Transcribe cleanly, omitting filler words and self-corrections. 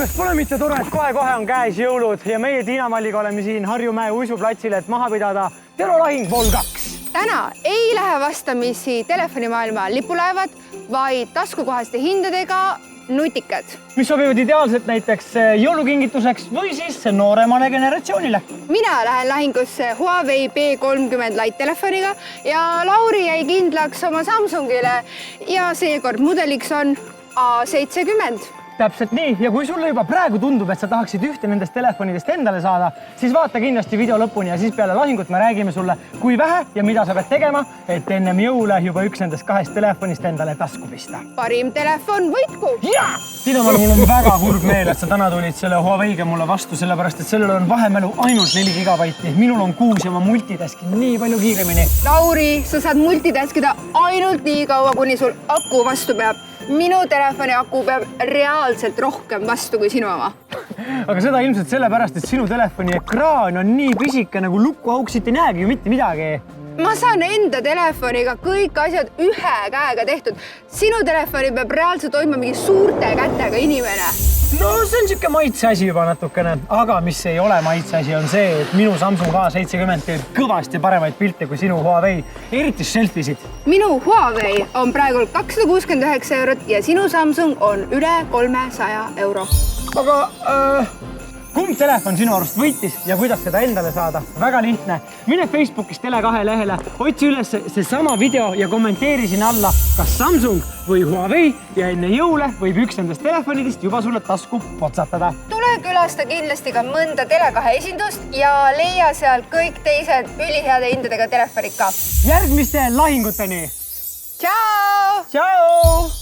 kas pole mitte tore, et kohe-kohe on käes jõulud ja meie Tiina-Malliga oleme siin Harjumäe uisuplatsil, et maha pidada Tero lahing Vol 2. Täna ei lähe vastamisi telefonimaailma lipulaevad, vaid taskukohaste hindadega nutikad. Mis sobivad ideaalselt näiteks jõulukingituseks või siis nooremale generatsioonile. Mina lähen lahingusse Huawei P30 Lite telefoniga ja Lauri jäi kindlaks oma Samsungile ja seekord mudeliks on A70. Täpselt nii, ja kui sulle juba praegu tundub, et sa tahaksid ühte nendest telefonidest endale saada, siis vaata kindlasti video lõpuni ja siis peale lahingut me räägime sulle, kui vähe ja mida sa pead tegema, et ennem jõule juba üks nendest 2 telefonist endale tasku pista. Parim telefon võitku! Jaa! Tiina-Malli, mul on väga kurb meel, et sa täna tulid selle Huawei'ga mulle vastu, sellepärast et sellel on vahemälu ainult 4 gigabaiti. Minul on 6 ja ma multitaskin nii palju kiiremini. Lauri, sa saad multitaskida ainult nii kaua, kuni sul aku vastu peab. Minu telefoni aku peab reaalselt rohkem vastu kui sinu oma. Aga seda ilmselt sellepärast, et sinu telefoni ekraan on nii pisike, nagu lukuauk siit ei näegi ju mitte midagi. Ma saan enda telefoniga kõik asjad ühe käega tehtud. Sinu telefoni peab reaalselt hoidma mingi suurte kätega inimene. No see on siuke maitse asi juba natukene, aga mis ei ole maitse asi on see, et minu Samsung A70 teeb kõvasti paremaid pilte kui sinu Huawei, eriti selfisid. Minu Huawei on praegu 269 eurot ja sinu Samsung on üle 300 euro. Aga kumb telefon sinu arust võitis ja kuidas seda endale saada? Väga lihtne. Mine Facebookis Tele2 lehele, otsi üles seesama video ja kommenteeri siin alla, kas Samsung või Huawei ja enne jõule võib üks nendest telefonidest juba sulle tasku potsatada. Tule külasta kindlasti ka mõnda Tele2 esindust ja leia seal kõik teised üliheade hindadega telefonid ka. Järgmiste lahinguteni! Tšau! Tšau!